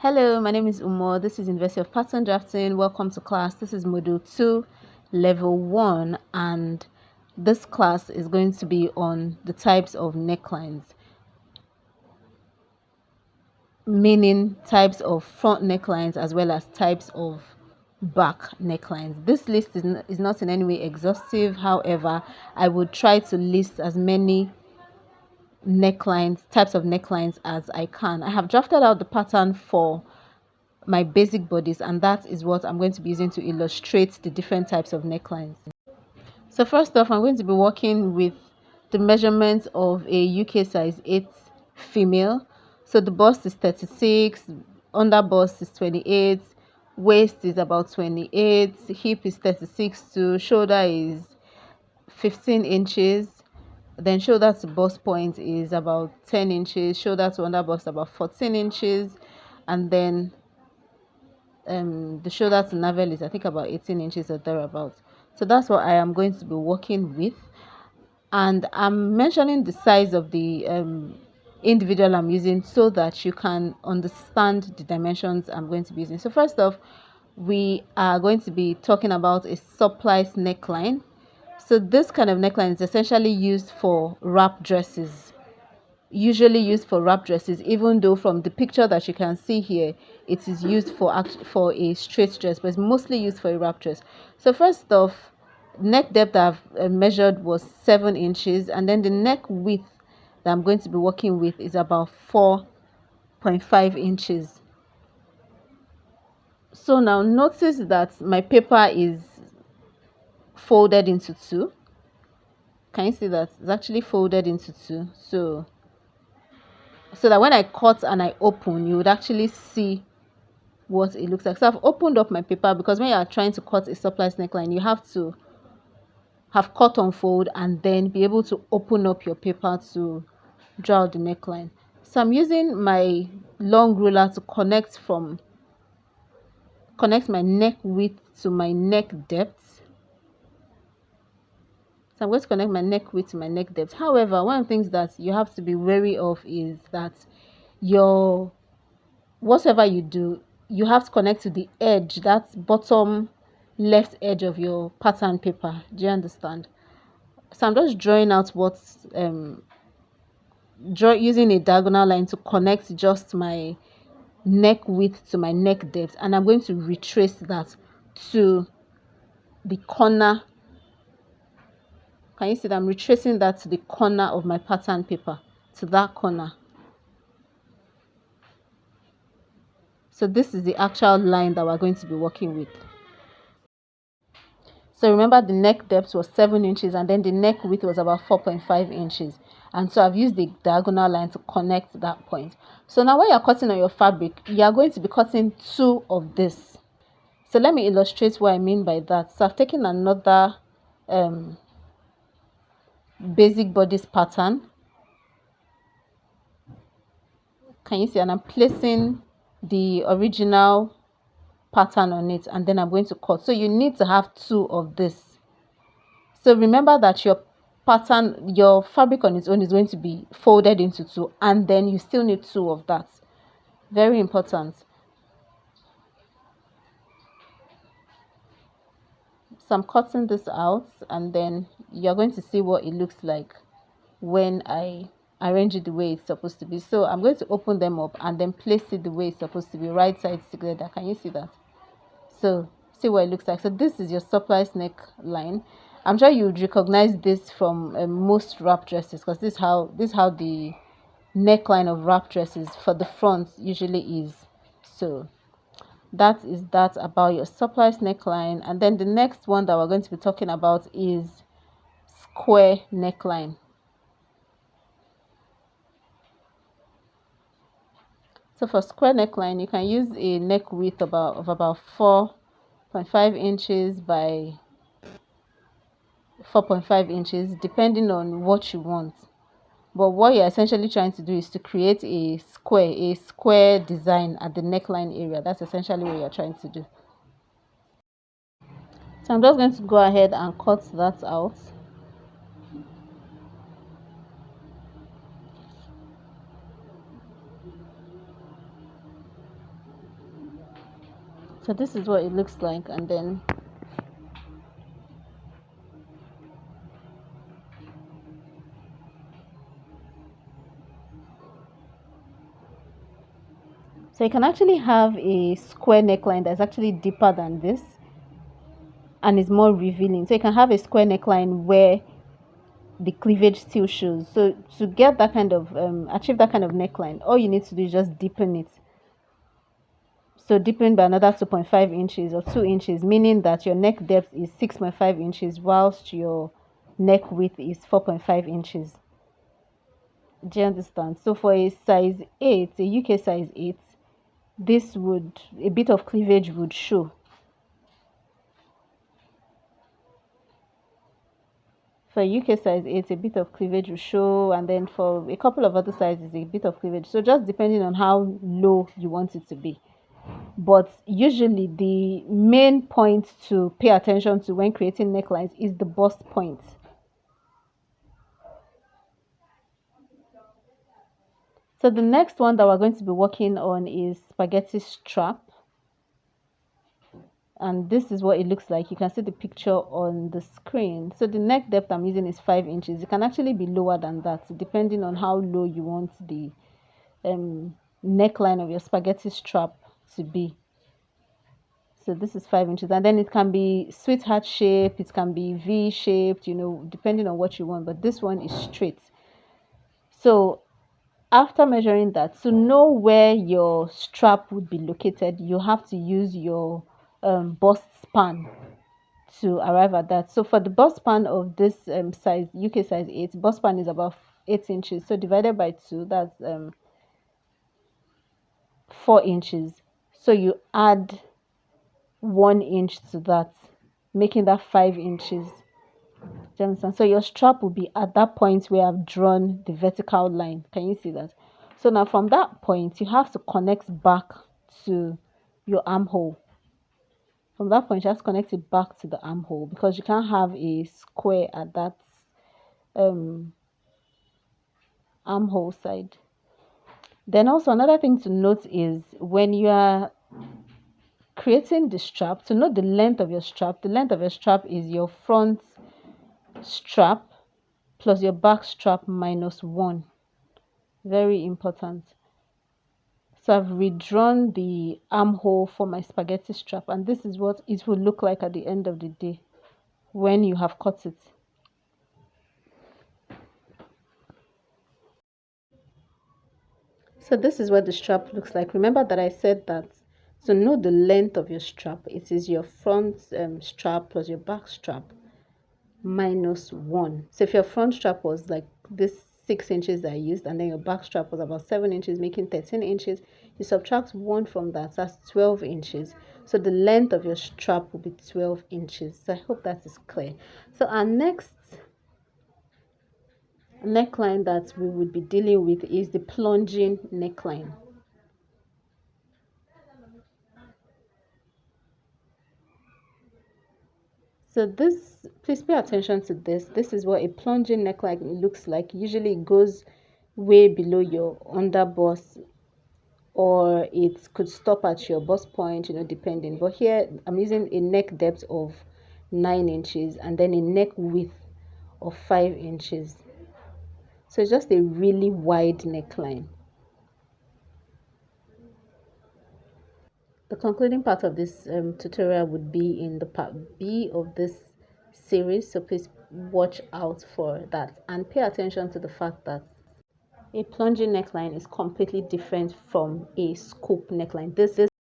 Hello, my name is Umo. This is University of Pattern Drafting. Welcome to class. This is Module 2, Level 1, and this class is going to be on the types of necklines, meaning types of front necklines as well as types of back necklines. This list is not in any way exhaustive. However, I would try to list as many types of necklines as I can. I have drafted out the pattern for my basic bodice, and that is what I'm going to be using to illustrate the different types of necklines. So first off, I'm going to be working with the measurements of a UK size 8 female. So the bust is 36, under bust is 28, waist is about 28, hip is 36 too, shoulder is 15 inches, then shoulder to bust point is about 10 inches, shoulder to under bust about 14 inches, and then the shoulder to navel is I think about 18 inches or thereabouts. So that's what I am going to be working with, and I'm mentioning the size of the individual I'm using so that you can understand the dimensions I'm going to be using. So first off, we are going to be talking about a surplice neckline. So this kind of neckline is essentially used for wrap dresses, even though from the picture that you can see here it is used for a straight dress, but it's mostly used for a wrap dress. So first off, neck depth I've measured was 7 inches, and then the neck width that I'm going to be working with is about 4.5 inches. So now notice that my paper is folded into two. Can you see that it's actually folded into two? So that when I cut and I open, you would actually see what it looks like. So I've opened up my paper, because when you are trying to cut a surplice neckline, you have to have cut on fold and then be able to open up your paper to draw out the neckline. So I'm using my long ruler to connect my neck width to my neck depth. So I'm going to connect my neck width to my neck depth. However, one of the things that you have to be wary of is that whatever you do, you have to connect to the edge, that bottom left edge of your pattern paper. Do you understand? So I'm just drawing out using a diagonal line to connect just my neck width to my neck depth, and I'm going to retrace that to the corner. Can you see that I'm retracing that to the corner of my pattern paper, to that corner? So this is the actual line that we're going to be working with. So remember, the neck depth was 7 inches, and then the neck width was about 4.5 inches. And so I've used the diagonal line to connect that point. So now when you're cutting on your fabric, you are going to be cutting two of this. So let me illustrate what I mean by that. So I've taken another basic bodice pattern. Can you see? And I'm placing the original pattern on it, and then I'm going to cut. So you need to have two of this. So remember that your fabric on its own is going to be folded into two, and then you still need two of that. Very important. So I'm cutting this out, and then you're going to see what it looks like when I arrange it the way it's supposed to be. So I'm going to open them up and then place it the way it's supposed to be, right sides together. Can you see that? So see what it looks like. So this is your surplice neckline. I'm sure you would recognize this from most wrap dresses, because this is how the neckline of wrap dresses for the front usually is. So that is that about your surplice neckline. And then the next one that we're going to be talking about is square neckline. So for square neckline, you can use a neck width of about 4.5 inches by 4.5 inches, depending on what you want. But what you're essentially trying to do is to create a square design at the neckline area. That's essentially what you're trying to do. So I'm just going to go ahead and cut that out. So this is what it looks like, and then so you can actually have a square neckline that's actually deeper than this and is more revealing. So you can have a square neckline where the cleavage still shows. So to get that kind of achieve that kind of neckline, all you need to do is just deepen it. So deepen by another 2.5 inches or 2 inches, meaning that your neck depth is 6.5 inches whilst your neck width is 4.5 inches. Do you understand? So for a size 8, a UK size 8, this would, a bit of cleavage would show. For UK size 8, a bit of cleavage will show, and then for a couple of other sizes, a bit of cleavage. So just depending on how low you want it to be. But usually the main point to pay attention to when creating necklines is the bust point. So the next one that we're going to be working on is spaghetti strap. And this is what it looks like. You can see the picture on the screen. So the neck depth I'm using is 5 inches. It can actually be lower than that depending on how low you want the neckline of your spaghetti strap to be. So this is 5 inches, and then it can be sweetheart shape, it can be V shaped, you know, depending on what you want, but this one is straight. So after measuring that, to know where your strap would be located, you have to use your bust span to arrive at that. So for the bust span of this size, UK size 8, bust span is about 8 inches. So divided by 2, that's 4 inches. So you add 1 inch to that, making that 5 inches. Do you understand? So your strap will be at that point where I've drawn the vertical line. Can you see that? So now from that point, you have to connect back to your armhole. From that point, you have to connect it back to the armhole because you can't have a square at that um, armhole side. Then also another thing to note is when you are creating the strap, to know the length of your strap, the length of your strap is your front strap plus your back strap minus 1. Very important. So I've redrawn the armhole for my spaghetti strap, and this is what it will look like at the end of the day when you have cut it. So this is what the strap looks like. Remember that I said that to know the length of your strap, it is your front strap plus your back strap minus 1. So if your front strap was like this 6 inches that I used, and then your back strap was about 7 inches, making 13 inches, you subtract 1 from that, that's 12 inches. So the length of your strap will be 12 inches. So I hope that is clear. So our next neckline that we would be dealing with is the plunging neckline. So this, please pay attention to this. This is what a plunging neckline looks like. Usually it goes way below your under bust, or it could stop at your bust point, you know, depending. But here I'm using a neck depth of 9 inches and then a neck width of 5 inches. So it's just a really wide neckline. The concluding part of this tutorial would be in the part B of this series, so please watch out for that and pay attention to the fact that a plunging neckline is completely different from a scoop neckline. This